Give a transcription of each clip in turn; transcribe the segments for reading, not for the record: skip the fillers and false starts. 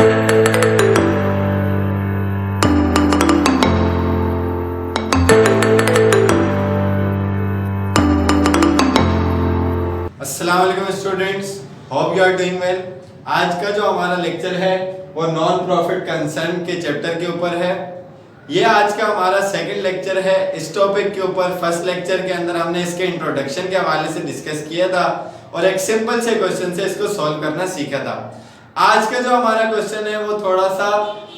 अस्सलाम वालेकुम students, hope you are doing well. आज का जो हमारा लेक्चर है वो नॉन प्रॉफिट कंसर्न के चैप्टर के ऊपर है। ये आज का हमारा सेकंड लेक्चर है इस टॉपिक के ऊपर। फर्स्ट लेक्चर के अंदर हमने इसके इंट्रोडक्शन के हवाले से डिस्कस किया था और एक सिंपल से क्वेश्चन से इसको सॉल्व करना सीखा था। आज का जो हमारा क्वेश्चन है वो थोड़ा सा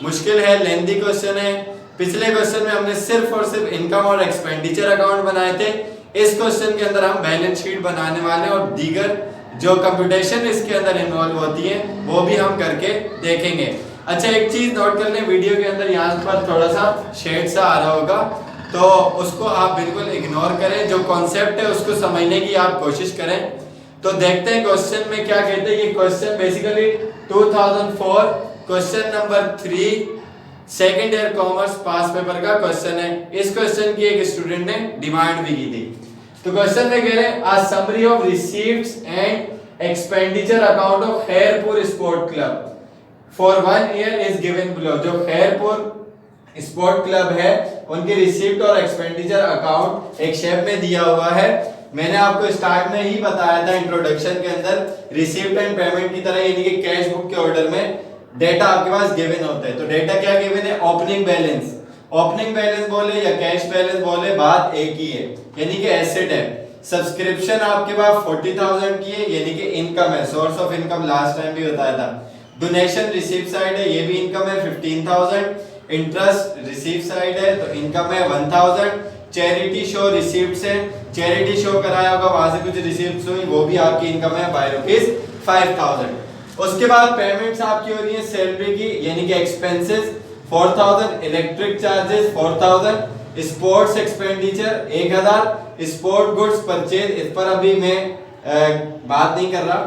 मुश्किल है, लेंथी क्वेश्चन है। पिछले क्वेश्चन में हमने सिर्फ और सिर्फ इनकम और एक्सपेंडिचर अकाउंट बनाए थे। इस क्वेश्चन के अंदर हम बैलेंस शीट बनाने वाले और दीगर जो कंप्यूटेशन इसके अंदर इन्वॉल्व होती है वो भी हम करके देखेंगे। अच्छा, एक चीज नोट कर लें, वीडियो के अंदर यहाँ पर थोड़ा सा शेड सा आ रहा होगा तो उसको आप बिल्कुल इग्नोर करें। जो कॉन्सेप्ट है उसको समझने की आप कोशिश करें। तो देखते हैं क्वेश्चन में क्या कहते हैं। ये question basically 2004 question number 3 second year commerce pass paper का क्वेश्चन है। इस क्वेश्चन की एक स्टूडेंट ने डिमांड भी की थी। तो क्वेश्चन में कह रहे हैं a summary of receipts and expenditure account of Khairpur sport club for 1 year is given below. जो खैरपुर स्पोर्ट क्लब है उनके रिसीव्ड और एक्सपेंडिचर अकाउंट एक शेप में दिया हुआ है। मैंने आपको स्टार्ट में ही बताया था इंट्रोडक्शन के अंदर, रिसीव्ड एंड पेमेंट की तरह यानी कि कैश बुक के ऑर्डर में डेटा आपके पास गिवन होता है। तो डेटा क्या गिवन है? Opening balance. ओपनिंग बैलेंस बोले या कैश बैलेंस बोले बात एक ही है, यानी कि एसेट है। सब्सक्रिप्शन आपके पास 40,000 की है यानी कि इनकम है, source of income last time भी बताया था। डोनेशन रिसीव साइड है, ये भी इनकम है 15,000। इंटरेस्ट रिसीव साइड है तो इनकम है 1,000। चैरिटी शो रिसीव्ड से चैरिटी शो कराया होगा, वहां से कुछ रिसीव्ड्स हुई, वो भी आपकी इनकम है बाय ₹5,000। उसके बाद पेमेंट्स आपकी हो रही है सैलरी की यानी कि expenses 4,000, electric charges 4,000, sports expenditure 1,000, sport goods purchase इस पर अभी मैं बात नहीं कर रहा,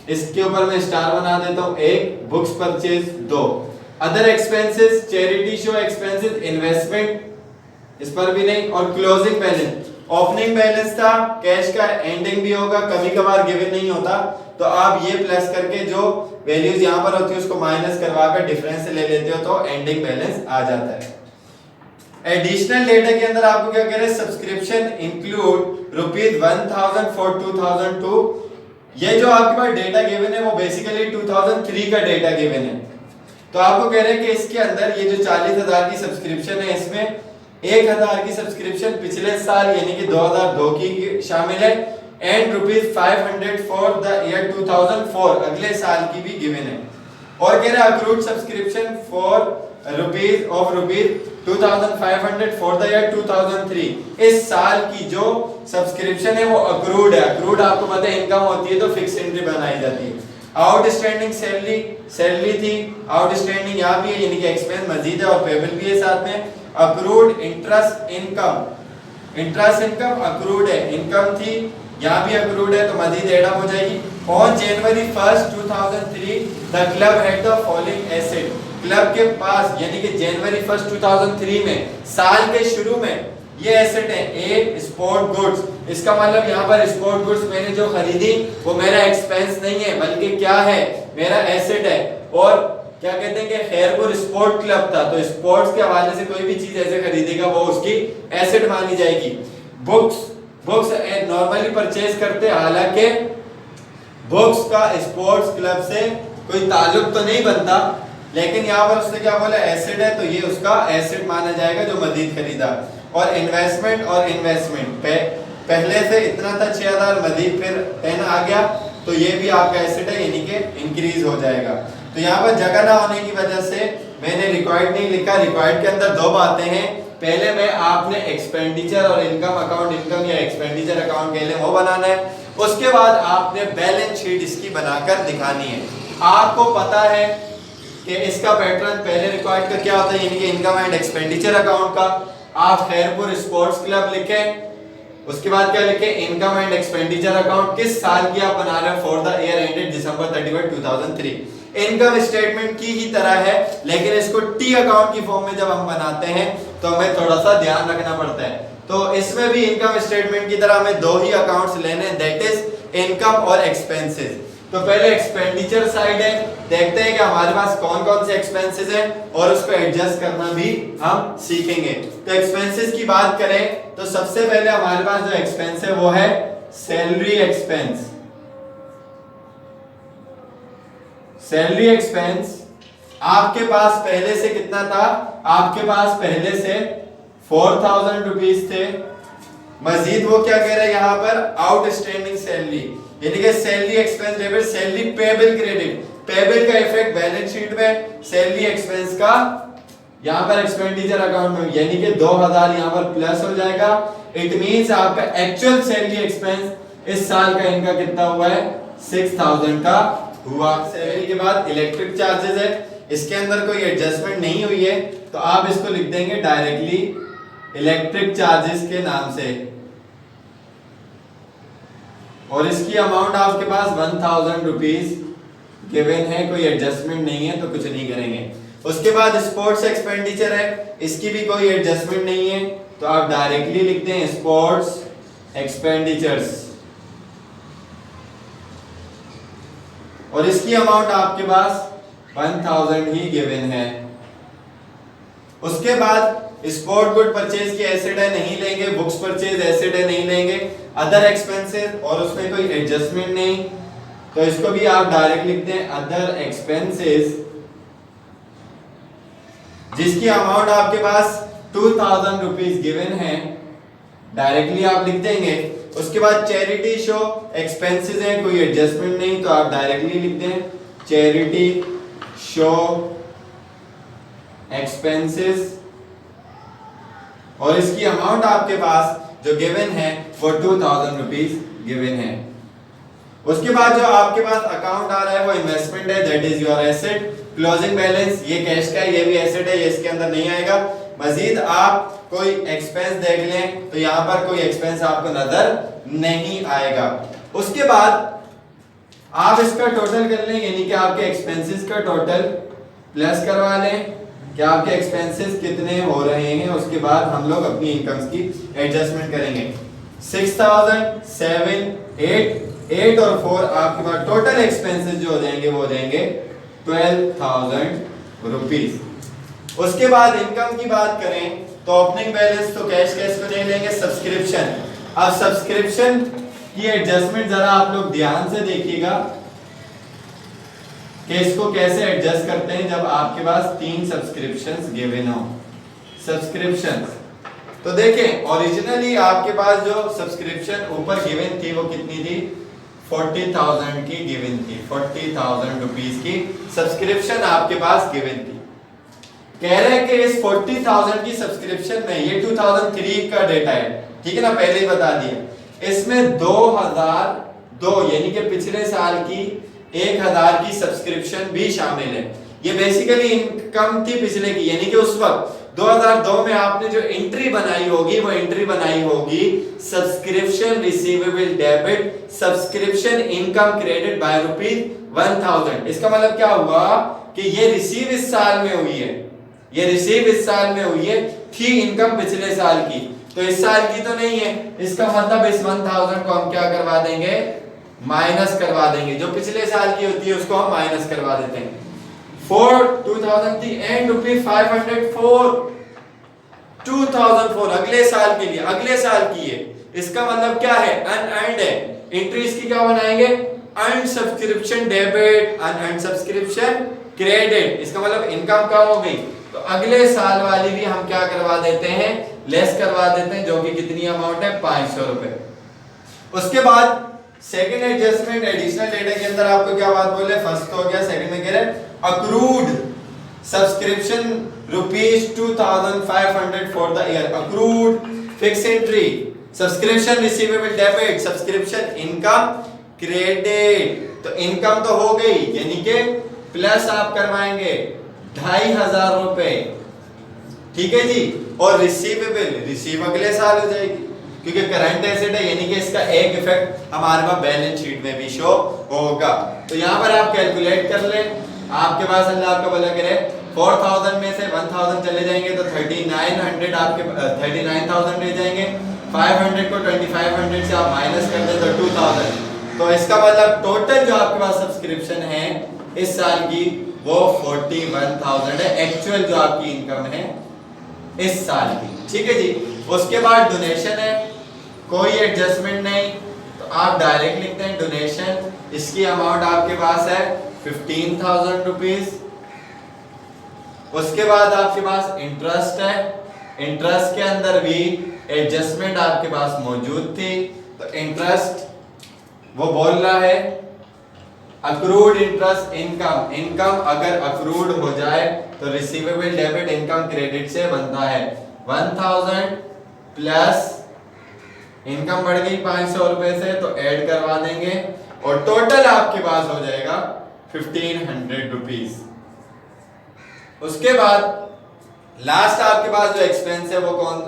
इसके ऊपर मैं स्टार बना देता हूं 1, books purchase 2, other expenses charity show expenses investment इस पर भी नहीं, और क्लोजिंग बैलेंस। ओपनिंग बैलेंस था, कैश का एंडिंग भी होगा, कभी कभार गिवन नहीं होता तो आप ये प्लस करके जो वैल्यूज यहाँ पर होती है उसको माइनस करवाकर डिफरेंस ले लेते हो तो एंडिंग बैलेंस आ जाता है। एडिशनल डेटा के अंदर आपको क्या कह रहे हैं? Subscription include ₹1,000 for 2002। ये जो आपके पास डेटा गिवन है वो बेसिकली 2003 का डेटा गिवन है। तो आपको कह रहे हैं कि इसके अंदर ये जो 40,000 की सब्सक्रिप्शन है इसमें 1,000 की सब्सक्रिप्शन पिछले साल यानी कि 2002 की शामिल है एंड ₹500 फॉर द ईयर 2004 अगले साल की भी गिवन है। और कह रहे हैं accrued subscription for ₹2,500 for the year 2003। इस साल की जो सब्सक्रिप्शन है वो अक्रूड है। अक्रूड आपको पता है इनकम होती है तो फिक्स एंट्री बनाई जाती है। आउटस्टैंडिंग सैलरी थी, आउटस्टैंडिंग यहाँ भी है यानी कि एक्सपेंस मजीद है और पेबल भी है साथ में। अक्रूड इंटरेस्ट इनकम अक्रूड है, इनकम थी यहाँ भी अक्रूड है तो मजीद एड अप हो जाएगी। On January 1, 2003 the club had the following asset. Club के पास यानी कि जनवरी 1, 2003 में साल के शुरू में ये एसेट है। ए स्पोर्ट गुड्स, इसका मतलब यहाँ पर स्पोर्ट गुड्स मैंने जो खरीदी वो मेरा एक्सपेंस नहीं है बल्कि क्या है? मेरा एसेट है। और क्या कहते हैं कि खैरपुर स्पोर्ट क्लब था तो स्पोर्ट्स के हवाले से कोई भी चीज ऐसे खरीदेगा वो उसकी एसेट मानी जाएगी। बुक्स नॉर्मली परचेज करते, हालांकि बुक्स का स्पोर्ट्स क्लब से कोई ताल्लुक तो नहीं बनता, लेकिन यहाँ पर उसने क्या बोला? एसेट है तो ये उसका एसेट माना जाएगा जो मजीद खरीदा। और इन्वेस्टमेंट पहले से इतना था 6,000 मजीद फिर 10 आ गया तो ये भी आपका एसेट है यानी कि इंक्रीज हो जाएगा। तो यहाँ पर जगह ना होने की वजह से मैंने रिक्वायर्ड नहीं लिखा। रिक्वायर्ड के अंदर 2 बातें हैं। पहले में आपने एक्सपेंडिचर और इनकम अकाउंट, इनकम या एक्सपेंडिचर अकाउंट के लिए वो बनाना है। उसके बाद आपने बैलेंस शीट इसकी बनाकर दिखानी है। आपको पता है कि इसका पैटर्न पहले रिक्वायर्ड का क्या होता है यानी कि इनकम एंड एक्सपेंडिचर अकाउंट का आप खैरपुर स्पोर्ट्स क्लब लिखें, उसके बाद क्या लिखें? इनकम एंड एक्सपेंडिचर अकाउंट किस साल की आप बना रहे हैं? For the year ended December 31, 2003। Income statement की ही तरह है लेकिन इसको टी अकाउंट की फॉर्म में जब हम बनाते हैं तो हमें थोड़ा सा ध्यान रखना पड़ता है। तो इसमें भी इनकम स्टेटमेंट की तरह हमें 2 ही अकाउंट्स लेने, दैट इज इनकम और एक्सपेंसेस। तो तो पहले एक्सपेंडिचर साइड है, देखते हैं कि हमारे पास कौन कौन से एक्सपेंसेस हैं और उसको एडजस्ट करना भी हम सीखेंगे। तो एक्सपेंसेस की बात करें तो सबसे पहले हमारे पास जो एक्सपेंस है वो है सैलरी एक्सपेंस। सैलरी एक्सपेंस आपके पास पहले से कितना था? आपके पास पहले से 4000 रुपीज थे। मजीद वो क्या कह रहा है यहाँ पर? आउटस्टैंडिंग सैलरी, यानी कि salary expense debit, salary payable credit. Payable का इफेक्ट बैलेंस शीट में, सैलरी एक्सपेंस का यहाँ पर एक्सपेंडिचर अकाउंट में, यानी कि 2000 यहाँ पर प्लस हो जाएगा। इट मींस आपका एक्चुअल सैलरी एक्सपेंस इस साल का इनका कितना हुआ है? 6000 का हुआ। सैलरी के बाद इलेक्ट्रिक चार्जेस है, इसके अंदर कोई एडजस्टमेंट नहीं हुई है तो आप इसको लिख देंगे डायरेक्टली इलेक्ट्रिक चार्जेस के नाम से, और इसकी अमाउंट आपके पास 1000 रुपीज गिवन है, कोई एडजस्टमेंट नहीं है तो कुछ नहीं करेंगे। उसके बाद स्पोर्ट्स एक्सपेंडिचर है, इसकी भी कोई एडजस्टमेंट नहीं है तो आप डायरेक्टली लिखते हैं स्पोर्ट्स एक्सपेंडिचर्स, और इसकी अमाउंट आपके पास 1000 ही गिवन है। उसके बाद स्पोर्ट गुड परचेज की एसेट है, नहीं लेंगे। बुक्स परचेज एसेट है, नहीं लेंगे। अदर एक्सपेंसेस, और उसमें कोई एडजस्टमेंट नहीं तो इसको भी आप डायरेक्ट लिख दें अदर एक्सपेंसेस, जिसकी अमाउंट आपके पास 2000 रुपीज गिवन है, डायरेक्टली आप लिख देंगे। उसके बाद चैरिटी शो एक्सपेंसेस हैं, कोई एडजस्टमेंट नहीं तो आप डायरेक्टली लिख दें चैरिटी शो एक्सपेंसेस, और इसकी अमाउंट आपके पास जो गिवन है वो 2000 रुपीज गिवन है। उसके बाद जो आपके पास अकाउंट आ रहा है वो इन्वेस्टमेंट है, that is your asset. Closing balance ये कैश का है, ये भी एसेट है, ये इसके अंदर नहीं आएगा। मजीद आप कोई एक्सपेंस देख लें तो यहाँ पर कोई एक्सपेंस आपको नजर नहीं आएगा। उसके बाद आप इसका टोटल कर लें, यानी कि आपके एक्सपेंसेस का टोटल प्लस करवा लें कि आपके एक्सपेंसेस कितने हो रहे हैं। उसके बाद हम लोग अपनी इनकम्स की एडजस्टमेंट करेंगे। 6000, 7, 8 और 4 आपके पास टोटल एक्सपेंसेस जो हो जाएंगे वो हो जाएंगे 12000 रुपीज। उसके बाद इनकम की बात करें तो ओपनिंग बैलेंस तो कैश को नहीं लेंगे। सब्सक्रिप्शन, अब सब्सक्रिप्शन की एडजस्टमेंट जरा आप लोग ध्यान से देखिएगा कि इसको कैसे एडजस्ट करते हैं जब आपके पास 3 सब्सक्रिप्शंस गिवन हो। सब्सक्रिप्शंस तो देखें, ओरिजिनली आपके पास जो सब्सक्रिप्शन ऊपर गिवन थी वो कितनी थी? 40,000 की गिवन थी, 40,000 रुपीज की सब्सक्रिप्शन आपके पास गिवन थी। कह रहे हैं कि इस 40,000 की सब्सक्रिप्शन में, ये 2003 का डेटा है, ठीक है ना, पहले ही बता दिया, इसमें 2002 यानी कि पिछले साल की 1000 की सब्सक्रिप्शन भी शामिल है। ये बेसिकली इनकम थी पिछले की, यानी कि उस वक्त 2002 में आपने जो एंट्री बनाई होगी वो एंट्री बनाई होगी subscription receivable debit subscription income credit by ₹1000। इसका मतलब क्या हुआ कि ये रिसीव इस साल में हुई है, ये रिसीव इस साल में हुई है, थी इनकम पिछले साल की, तो इस साल की तो नहीं है। इसका मतलब इस 1000 को हम क्या करवा देंगे? माइनस करवा देंगे। जो पिछले साल की होती है उसको हम माइनस करवा देते हैं। 2003 एंड ₹504 2004 अगले साल के लिए, अगले साल की है। इसका मतलब क्या है? अनअर्न्ड है। एंट्री इसकी क्या बनाएंगे? Earned subscription debit, unearned subscription credit. इसका मतलब इनकम कम हो गई तो अगले साल वाली भी हम क्या करवा देते हैं? लेस करवा देते हैं, जो कि कितनी अमाउंट है? 500 रुपए। उसके बाद सेकंड एडजस्टमेंट एडिशनल डेटा के अंदर आपको क्या बात बोले? फर्स्ट हो गया, सेकंड में कह रहे accrued subscription ₹2500 for the year. Accrued fix entry subscription receivable debit subscription income credit. तो इनकम तो हो गई, यानी कि प्लस आप करवाएंगे 2500 रुपए, ठीक है जी। और रिसीवेबल रिसीव अगले साल हो जाएगी क्योंकि करंट एसेट है, यानी कि इसका एक इफेक्ट हमारे पास बैलेंस शीट में भी शो होगा। तो यहाँ पर आप कैलकुलेट कर लें, आपके पास अल्लाह आपका भला करे, 4000 में से 1000 चले जाएंगे तो 3900 आपके 39,000 रह जाएंगे। 500 को 2500 से आप माइनस कर दें तो 2000, तो इसका मतलब टोटल जो आपके पास सब्सक्रिप्शन है इस साल की वो 41,000 है, एक्चुअल जो आपकी इनकम है इस साल की। ठीक है जी। उसके बाद डोनेशन है, कोई एडजस्टमेंट नहीं, तो आप डायरेक्ट लिखते हैं डोनेशन। इसकी अमाउंट आपके पास है 15,000 रुपीज। उसके बाद आपके पास इंटरेस्ट है, इंटरेस्ट के अंदर भी एडजस्टमेंट आपके पास मौजूद थी। तो इंटरेस्ट वो बोल रहा है अक्रूड इंटरेस्ट इनकम, इनकम अगर अक्रूड हो जाए तो रिसीवेबल डेबिट इनकम क्रेडिट से बनता है 1000 प्लस इनकम बढ़ गई 500 रुपए से तो ऐड करवा देंगे और टोटल आपके पास हो जाएगा 1500 रुपीज। उसके बाद लास्ट आपके पास जो एक्सपेंस है वो कौन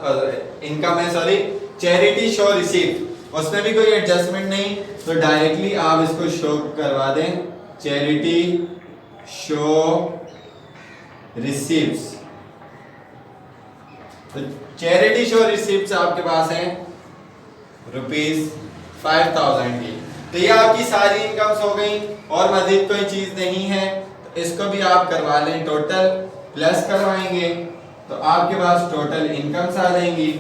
इनकम है, सॉरी, चैरिटी शो रिसीप्ट। उसमें भी कोई एडजस्टमेंट नहीं, तो डायरेक्टली आप इसको शो करवा दें, चैरिटी शो रिसीप्ट्स। तो चैरिटी शो रिसीप्ट्स आपके पास हैं ₹5000 की। तो ये आपकी सारी इनकम्स हो गई और मजीद कोई चीज नहीं है, तो इसको भी आप करवा लें, टोटल प्लस करवाएंगे तो आपके पास टोटल इनकम्स आ जाएंगी।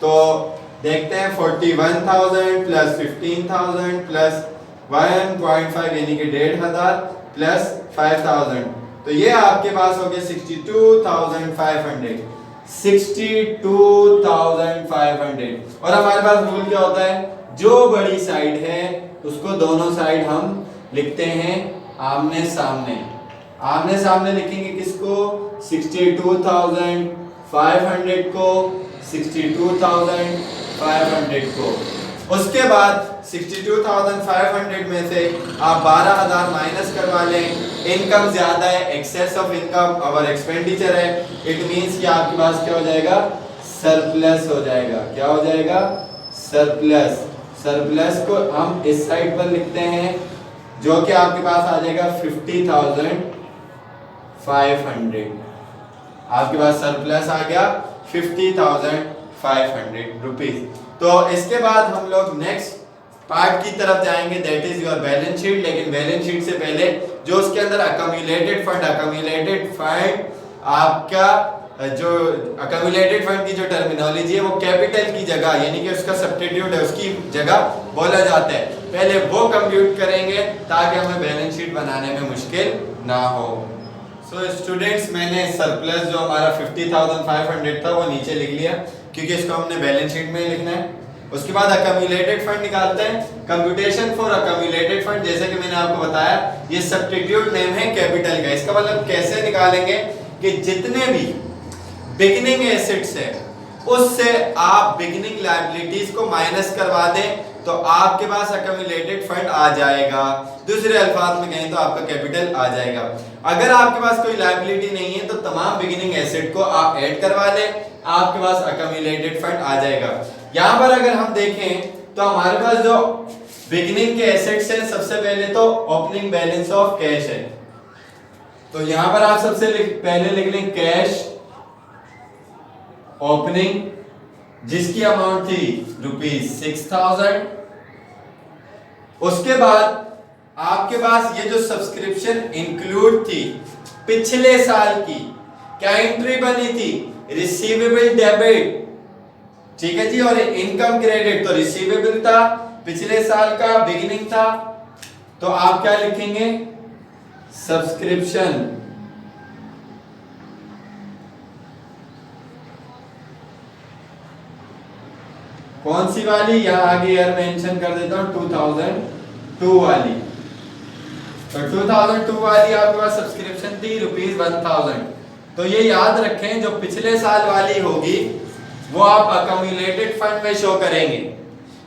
तो देखते हैं 41,000 प्लस 15,000 प्लस 1.5 यानी कि 1,500 प्लस 5,000, तो ये आपके पास हो गया 62,500। 62,500। और हमारे पास रूल क्या होता है, जो बड़ी साइड है उसको दोनों साइड हम लिखते हैं आमने सामने। आमने सामने लिखेंगे किसको, 62,500 को, 62,500 को। उसके बाद 62,500 में से आप 12,000 माइनस करवा लें। इनकम ज्यादा है, एक्सेस ऑफ इनकम और एक्सपेंडिचर है, इट मींस कि आपके पास क्या हो जाएगा, सरप्लस हो जाएगा। क्या हो जाएगा, सरप्लस। सरप्लस को हम इस साइड पर लिखते हैं जो कि आपके पास आ जाएगा 50,500। आपके पास सरप्लस आ गया 50,500 रुपीज। तो इसके बाद हम लोग नेक्स्ट पार्ट की तरफ जाएंगे, that is your balance sheet. लेकिन बैलेंस शीट से पहले जो उसके अंदर अक्यूमुलेटेड फंड आपका जो अक्यूमुलेटेड फंड की जो टर्मिनोलॉजी है वो कैपिटल की जगह यानी कि उसका सब्स्टिट्यूट है उसकी जगह बोला जाता है, पहले वो कंप्यूट करेंगे ताकि हमें बैलेंस शीट बनाने में मुश्किल ना हो। सो स्टूडेंट्स, मैंने सरप्लस जो हमारा 50,500 था वो नीचे लिख लिया क्योंकि इसको हमने बैलेंस शीट में लिखना है। उसके बाद अक्यूमुलेटेड फंड निकालते हैं। कंप्यूटेशन फॉर अक्यूमुलेटेड फंड, जैसे कि मैंने आपको बताया, ये सब्स्टिट्यूट नेम है कैपिटल का। इसका मतलब कैसे निकालेंगे कि जितने भी बिगिनिंग एसेट्स है उससे आप बिगिनिंग लायबिलिटीज को माइनस करवा दें तो आपके पास अक्यूमुलेटेड फंड आ जाएगा। दूसरे अल्फाज में कहें तो आपका कैपिटल आ जाएगा। अगर आपके पास कोई लायबिलिटी नहीं है तो तमाम बिगिनिंग एसेट को आप ऐड करवा लें, आपके पास अक्यूमुलेटेड फंड आ जाएगा। यहां पर अगर हम देखें तो हमारे पास जो बिगिनिंग के एसेट्स हैं, सबसे पहले तो ओपनिंग बैलेंस ऑफ कैश है। तो यहां पर आप सबसे पहले लिख लें कैश ओपनिंग, जिसकी अमाउंट थी ₹6,000। उसके बाद आपके पास ये जो सब्सक्रिप्शन इंक्लूड थी पिछले साल की, क्या एंट्री बनी थी, रिसीवेबल डेबिट, ठीक है जी, और इनकम क्रेडिट। तो रिसीवेबल था, पिछले साल का बिगिनिंग था, तो आप क्या लिखेंगे, सब्सक्रिप्शन कौन सी वाली, यहां आगे ईयर मेंशन कर देता हूं 2002 वाली। तो 2002 वाली आपके पास सब्सक्रिप्शन थी ₹1000। तो ये याद रखें जो पिछले साल वाली होगी वो आप अक्यूमुलेटेड फंड में शो करेंगे,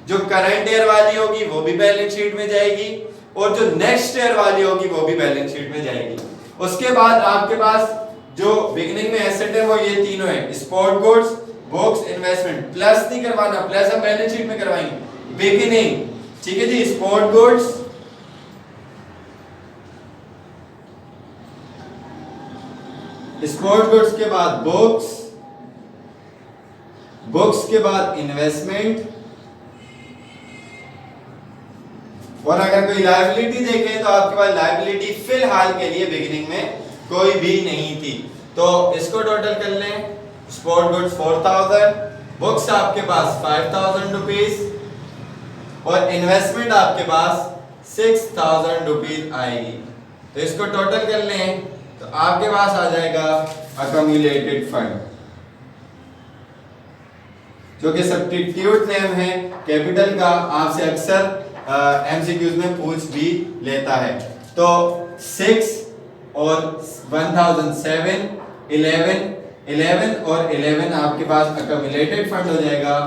जो करंट ईयर वाली होगी वो भी बैलेंस शीट में जाएगी और जो नेक्स्ट ईयर वाली होगी वो भी बैलेंस शीट में जाएगी। उसके बाद आपके पास जो बिगिनिंग में एसेट है वो ये तीनों है, sport goods, books, investment. Plus नहीं करवाना, प्लस हम बैलेंस शीट में करवाएंगे, बिगिनिंग, ठीक है जी, स्पोर्ट गुड्स, स्पोर्ट गुड्स के बाद बुक्स, बुक्स के बाद इन्वेस्टमेंट, और अगर कोई लायबिलिटी देखें तो आपके पास लायबिलिटी फिलहाल के लिए बिगिनिंग में कोई भी नहीं थी। तो इसको टोटल कर लें, स्पोर्ट गुड्स 4000, बुक्स आपके पास 5000 रुपीज और इन्वेस्टमेंट आपके पास 6000 रुपीज आएगी। तो इसको टोटल कर लें तो आपके पास आ जाएगा अक्यूमुलेटेड फंड, जो कि सब्स्टिट्यूट नेम है कैपिटल का, आपसे अक्सर एमसीक्यूज में पूछ भी लेता है। तो 6 और 1007, 11 और 11 आपके पास अक्यूमुलेटेड फंड हो जाएगा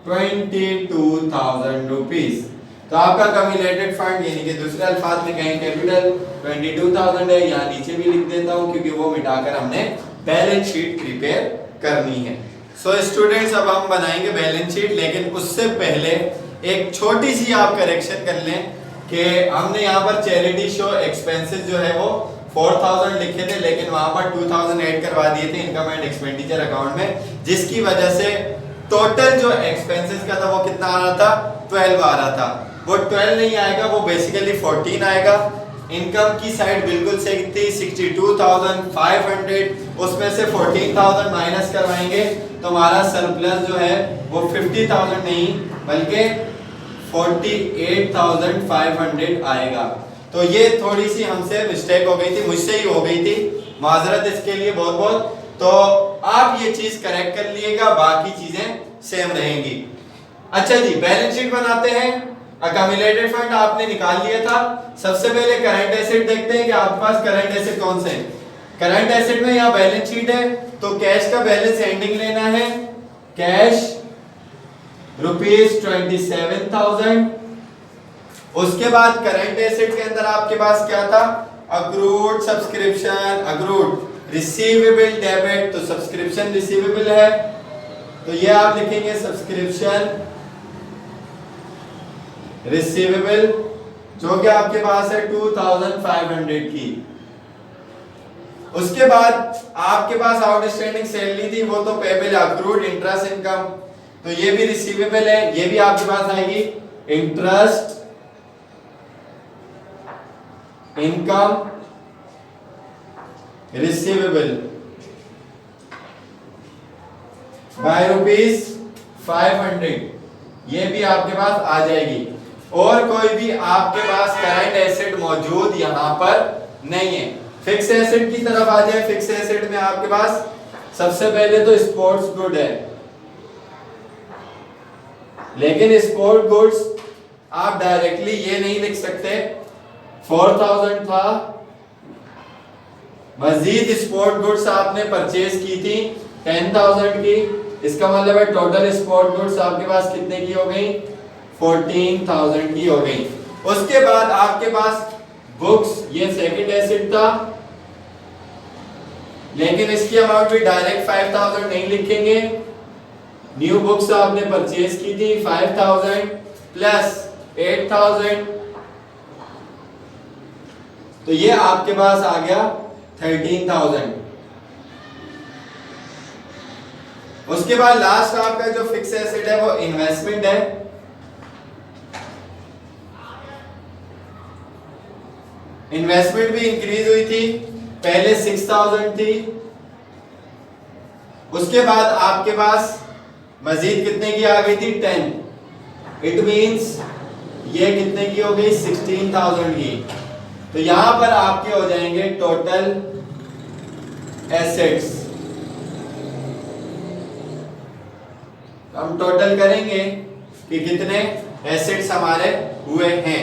22,000 रुपीज। तो आपका अक्यूमुलेटेड फंड यानी कि दूसरे अल्फाज में कहें कैपिटल 22,000 है। यहाँ नीचे भी लिख देता हूँ क्योंकि वो मिटाकर हमने बैलेंस शीट प्रिपेयर करनी है। सो स्टूडेंट्स अब हम बनाएंगे बैलेंस शीट, लेकिन उससे पहले एक छोटी सी आप करेक्शन कर लें कि हमने यहाँ पर चैरिटी शो एक्सपेंसेस जो है वो 4000 लिखे थे, लेकिन वहां पर 2000 ऐड करवा दिए थे इनकम एंड एक्सपेंडिचर अकाउंट में, जिसकी वजह से टोटल जो एक्सपेंसेस का था वो कितना आ रहा था, 12 आ रहा था। वो 12 नहीं आएगा, वो बेसिकली 14 आएगा। इनकम की साइड बिल्कुल सही थी 62,500, उसमें से 14,000 माइनस करवाएंगे तो हमारा सरप्लस जो है वो 50,000 नहीं बल्कि 48,500 आएगा। तो ये थोड़ी सी हमसे मिस्टेक हो गई थी, मुझसे ही हो गई थी, माजरत इसके लिए बहुत बहुत। तो आप ये चीज करेक्ट कर लिएगा, बाकी चीजें सेम रहेंगी। अच्छा जी, बैलेंस शीट बनाते हैं। अक्यूमुलेटेड फंड आपने निकाल लिया था। सबसे पहले करंट एसेट देखते हैं कि आपके पास करंट एसेट कौन से हैं। करंट एसेट में यहाँ बैलेंस शीट है तो कैश का बैलेंस एंडिंग लेना है, कैश ₹27,000। उसके बाद करंट एसेट के अंदर आपके पास क्या था, accrued subscription, accrued receivable debit, तो सब्सक्रिप्शन रिसीवेबल है तो ये आप लिखेंगे सब्सक्रिप्शन रिसीवेबल, जो कि आपके पास है 2500 की। उसके बाद आपके पास आउटस्टैंडिंग सैलरी थी, वो तो पेबल अक्रूड इंटरेस्ट इनकम, तो ये भी रिसीवेबल है, ये भी आपके पास आएगी इंटरेस्ट इनकम रिसीवेबल बाय ₹500, ये भी आपके पास आ जाएगी। और कोई भी आपके पास करंट एसेट मौजूद यहां पर नहीं है। फिक्स एसेट की तरफ आ जाए। फिक्स एसेट में आपके पास सबसे पहले तो स्पोर्ट्स गुड है, लेकिन स्पोर्ट गुड्स आप डायरेक्टली ये नहीं लिख सकते। 4000 था, मजीद स्पोर्ट गुड्स आपने परचेज की थी 10,000 की, इसका मतलब है टोटल स्पोर्ट गुड्स आपके पास कितने की हो गई, 14,000 की हो गई। उसके बाद आपके पास बुक्स, ये सेकंड एसेट था, लेकिन इसकी अमाउंट भी डायरेक्ट 5,000 नहीं लिखेंगे। न्यू बुक्स आपने परचेज की थी 5,000 प्लस 8,000, तो ये आपके पास आ गया 13,000। उसके बाद लास्ट आपका जो फिक्स एसेट है वो इन्वेस्टमेंट है। इन्वेस्टमेंट भी इंक्रीज हुई थी, पहले 6,000 थी, उसके बाद आपके पास मजीद कितने की आ गई थी 10, इट मींस ये कितने की हो गई 16,000 की। तो यहां पर आपके हो जाएंगे टोटल एसेट्स, हम टोटल करेंगे कि कितने एसेट्स हमारे हुए हैं।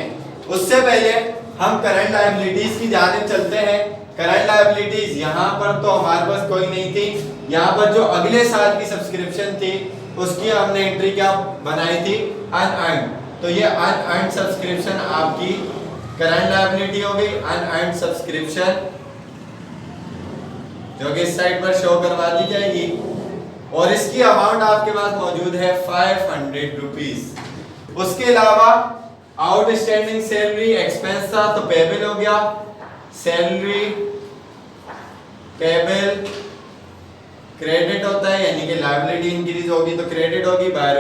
उससे पहले हम करंट लायबिलिटीज की जानिब चलते हैं। करंट लायबिलिटीज यहां पर तो हमारे पास कोई नहीं थी, यहां पर जो अगले साल की सब्सक्रिप्शन थी उसकी हमने एंट्री क्या बनाई थी, अनअर्न्ड। तो ये अनअर्न्ड सब्सक्रिप्शन आपकी करंट लायबिलिटी हो गई, अनअर्न्ड सब्सक्रिप्शन, जो कि इस साइड पर शो करवा दी जाएगी। और इसकी अमाउंट आपके पास मौजूद है 500 रुपीज। उसके अलावा आउटस्टैंडिंग सैलरी एक्सपेंस था तो पेबल हो गया, सैलरी पेबल क्रेडिट होता है, यानी कि लायबिलिटी इंक्रीज होगी तो क्रेडिट होगी बाय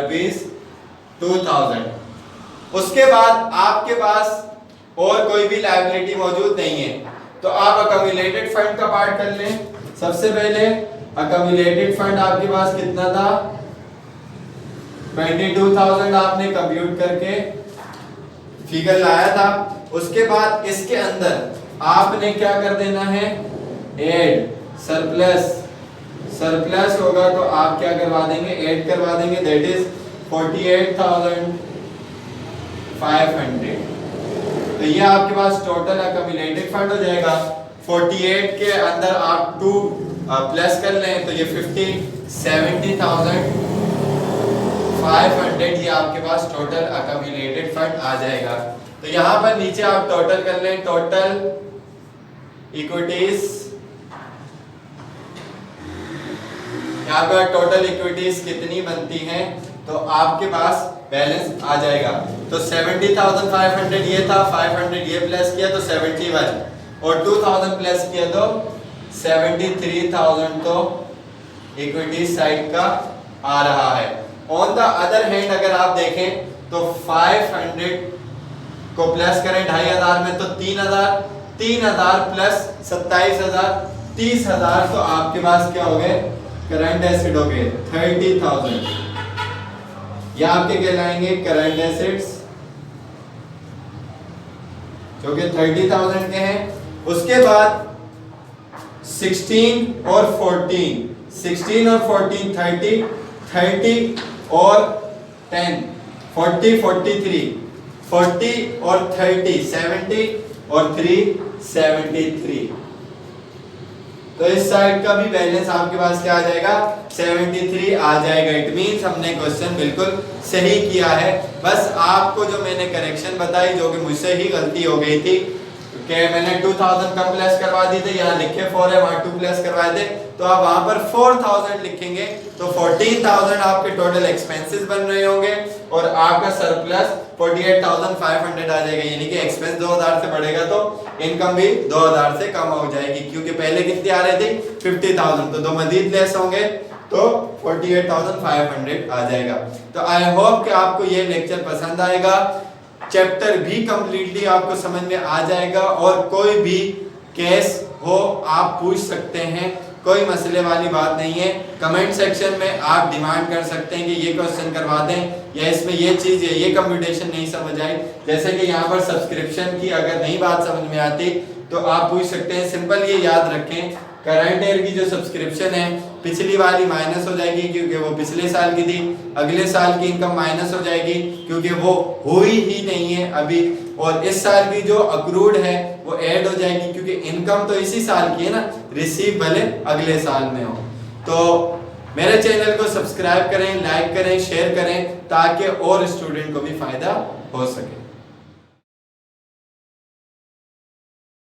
₹2000। उसके बाद आपके पास और कोई भी लायबिलिटी मौजूद नहीं है। तो आप अक्यूमुलेटेड फंड का पार्ट कर लें। सबसे पहले अक्यूमुलेटेड फंड आपके पास कितना था, 22,000 आपने कंप्यूट करके फिगर लाया था। उसके बाद इसके अंदर आपने क्या कर देना है, ऐड सरप्लस, सरप्लस होगा तो आप क्या करवा देंगे, ऐड करवा देंगे, दैट इज 48,500। तो ये आपके पास टोटल अक्यूमुलेटेड फंड हो जाएगा। 48 के अंदर आप 2 प्लस कर लें तो ये 70,500 ये आपके पास टोटल अक्यूमुलेटेड फंड आ जाएगा। तो यहाँ पर नीचे आप टोटल कर लें, टोटल इक्विटीज, यहाँ पर टोटल इक्विटीज कितनी बनती हैं, तो आपके पास बैलेंस आ जाएगा। तो 70,500 ये था, 500 ये प्लस किया तो 71, और 2000 प्लस किया तो 73,000 तो इक्विटी साइड का आ रहा है। ऑन द अदर हैंड अगर आप देखें तो 500 को प्लस करें 2,500 में तो 3,000, 3,000 प्लस 27,000, 30,000 तो आपके पास क्या हो गए, करंट एसेट हो गए 30,000। ये आपके कहलाएंगे करंट एसेट्स जो कि 30,000 के हैं। उसके बाद 16 और 14, 30, 30 और 10, 40, 43, 40 और 30, 70 और 3, 73। तो इस साइड का भी बैलेंस आपके पास क्या आ जाएगा, 73 आ जाएगा। इट मींस हमने क्वेश्चन बिल्कुल सही किया है। बस आपको जो मैंने करेक्शन बताई, जो कि मुझसे ही गलती हो गई थी कि मैंने 2000 कम प्लस करवा दी थी, यहाँ लिखे 4 है, वहाँ 2 प्लस करवाए थे, तो आप वहां पर 4000 लिखेंगे तो 14,000 आपके टोटल एक्सपेंसेस बन रहे होंगे और आपका सरप्लस 48,500 आ जाएगा। यानी कि एक्सपेंस 2000 से बढ़ेगा तो इनकम भी 2000 से कम हो जाएगी, क्योंकि पहले कितनी आ रही थी 50,000, तो 2 मजीद लेस होंगे तो 48,500 आ जाएगा। तो आई होप कि आपको ये लेक्चर पसंद आएगा, चैप्टर भी कंप्लीटली आपको समझ में आ जाएगा, और कोई भी केस हो आप पूछ सकते हैं, कोई मसले वाली बात नहीं है। कमेंट सेक्शन में आप डिमांड कर सकते हैं कि ये क्वेश्चन करवा दें, या इसमें ये चीज़ है, ये कंप्यूटेशन नहीं समझ आई। जैसे कि यहाँ पर सब्सक्रिप्शन की अगर नई बात समझ में आती तो आप पूछ सकते हैं। सिंपल ये याद रखें, करंट ईयर की जो सब्सक्रिप्शन है पिछली वाली माइनस हो जाएगी क्योंकि वो पिछले साल की थी, अगले साल की इनकम माइनस हो जाएगी क्योंकि वो हुई ही नहीं है अभी, और इस साल की जो अक्रूड है वो ऐड हो जाएगी क्योंकि इनकम तो इसी साल की है ना, रिसीव भले अगले साल में हो। तो मेरे चैनल को सब्सक्राइब करें, लाइक करें, शेयर करें ताकि और स्टूडेंट को भी फायदा हो सके।